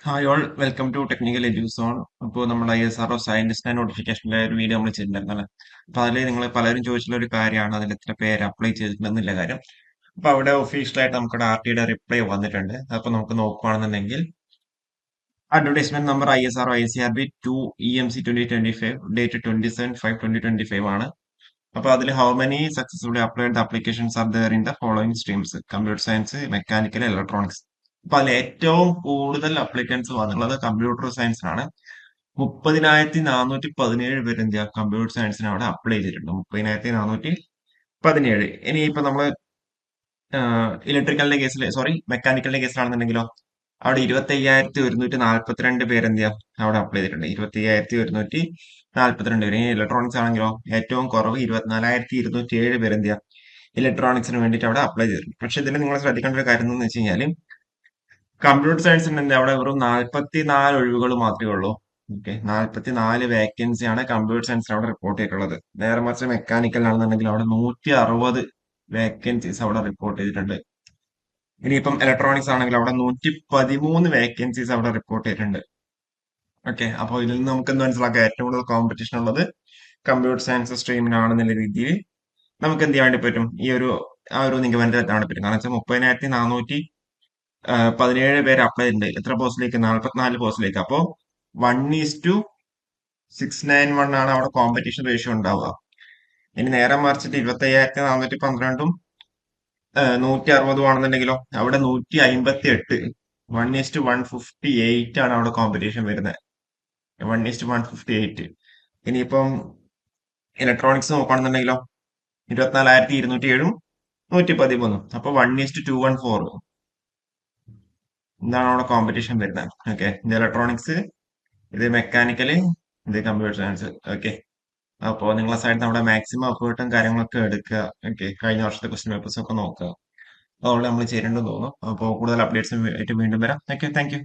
Hi all welcome to technical Eduzone. അപ്പോൾ നമ്മുടെ ISRO scientist നോട്ടിഫിക്കേഷനിലെ ഒരു വീഡിയോ നമ്മൾ ചെയ്തിട്ടുണ്ടായിരുന്നല്ലോ. അപ്പൊ അതിൽ നിങ്ങൾ പലരും ചോദിച്ചിട്ടുള്ള ഒരു കാര്യമാണ് അതിൽ എത്ര പേര് അപ്ലൈ ചെയ്തിട്ടുണ്ടെന്നുള്ള കാര്യം. അപ്പൊ അവിടെ ഒഫീഷ്യലായിട്ട് നമുക്ക് RTയുടെ റിപ്ലൈ വന്നിട്ടുണ്ട്. അപ്പൊ നമുക്ക് നോക്കുകയാണെന്നുണ്ടെങ്കിൽ advertisement number ISRO ICRB 2 EMC 2025 date 27/5/2025 ആണ്. അപ്പൊ അതിൽ how many successfully applied the applications are there in the following streams: computer science, mechanical, electronics. അപ്പൊ അതിൽ ഏറ്റവും കൂടുതൽ അപ്ലിക്കൻസ് വന്നുള്ളത് കമ്പ്യൂട്ടർ സയൻസിനാണ്. 30,417 പേര് എന്ത് ചെയ്യുക കമ്പ്യൂട്ടർ സയൻസിന് അവിടെ അപ്ലൈ ചെയ്തിട്ടുണ്ട്. 30,417. ഇനി ഇപ്പൊ നമ്മള് ഇലക്ട്രിക്കലിന്റെ കേസിൽ, സോറി, മെക്കാനിക്കലിന്റെ കേസിലാണെന്നുണ്ടെങ്കിലോ അവിടെ 25,142 പേര് എന്ത് ചെയ്യാം അവിടെ അപ്ലൈ ചെയ്തിട്ടുണ്ട്. 25,142 പേര്. ഇനി ഇലക്ട്രോണിക്സ് ആണെങ്കിലോ ഏറ്റവും കുറവ് 24,207 പേര് എന്ത് ചെയ്യാം ഇലക്ട്രോണിക്സിന് വേണ്ടിയിട്ട് അവിടെ അപ്ലൈ ചെയ്തിട്ടുണ്ട്. പക്ഷെ ഇതിൽ നിങ്ങൾ ശ്രദ്ധിക്കേണ്ട ഒരു കാര്യം എന്ന് വെച്ച് കഴിഞ്ഞാൽ കമ്പ്യൂട്ടർ സയൻസിന് എന്താ അവിടെ വെറും 44 ഒഴിവുകൾ മാത്രമേ ഉള്ളൂ. ഓക്കെ, 44 വേക്കൻസിയാണ് കമ്പ്യൂട്ടർ സയൻസിന് അവിടെ റിപ്പോർട്ട് ചെയ്തിട്ടുള്ളത്. നേരെ മറിച്ച് മെക്കാനിക്കൽ ആണെന്നുണ്ടെങ്കിൽ അവിടെ 160 വേക്കൻസീസ് അവിടെ റിപ്പോർട്ട് ചെയ്തിട്ടുണ്ട്. ഇനിയിപ്പം ഇലക്ട്രോണിക്സ് ആണെങ്കിൽ അവിടെ 113 വേക്കൻസീസ് അവിടെ റിപ്പോർട്ട് ചെയ്തിട്ടുണ്ട്. ഓക്കെ, അപ്പോൾ ഇതിൽ നിന്ന് നമുക്ക് എന്ത് മനസ്സിലാക്കാം? ഏറ്റവും കൂടുതൽ കോമ്പറ്റീഷൻ ഉള്ളത് കമ്പ്യൂട്ടർ സയൻസ് സ്ട്രീമിനാണെന്നുള്ള രീതിയിൽ നമുക്ക് എന്ത് ചെയ്യാൻ വേണ്ടി പറ്റും? ആ ഒരു നിഗമനത്തിൽ എത്താൻ വേണ്ടി പറ്റും. കാരണം വെച്ചാൽ 30,417 പേര് അപ്ലൈ ചെയ്തിട്ടുണ്ട്. എത്ര പോസ്റ്റിലേക്ക്? 44 പോസ്റ്റിലേക്ക്. അപ്പോൾ 1:691 ആണ് അവിടെ കോമ്പറ്റീഷൻ റേഷ്യോ ഉണ്ടാവുക. ഇനി നേരെ മറിച്ചിട്ട് 25,412ഉം 160 ആണെന്നുണ്ടെങ്കിലോ അവിടെ 158, 1:158 ആണ് അവിടെ കോമ്പറ്റീഷൻ വരുന്നത്. 1:158. ഇനിയിപ്പം ഇലക്ട്രോണിക്സ് നോക്കുകയാണെന്നുണ്ടെങ്കിലോ 24,207ഉം 113. അപ്പൊ 1:214 എന്താണ് അവിടെ കോമ്പറ്റീഷൻ വരുന്നത്. ഓക്കെ, ഇത് ഇലക്ട്രോണിക്സ്, ഇത് മെക്കാനിക്കല്, ഇത് കമ്പ്യൂട്ടർ സയൻസ്. ഓക്കെ, അപ്പോൾ നിങ്ങളെ സൈഡിൽ നമ്മുടെ മാക്സിമം എഫേർട്ടും കാര്യങ്ങളൊക്കെ എടുക്കുക. ഓക്കെ, കഴിഞ്ഞ വർഷത്തെ ക്വസ്റ്റ്യൻ പേപ്പേഴ്സ് ഒക്കെ നോക്കുക. അതുകൊണ്ട് നമ്മൾ ചേരേണ്ടെന്ന് തോന്നുന്നു. അപ്പോൾ കൂടുതൽ അപ്ഡേറ്റ്സ് ആയിട്ട് വീണ്ടും വരാം. Okay, thank you.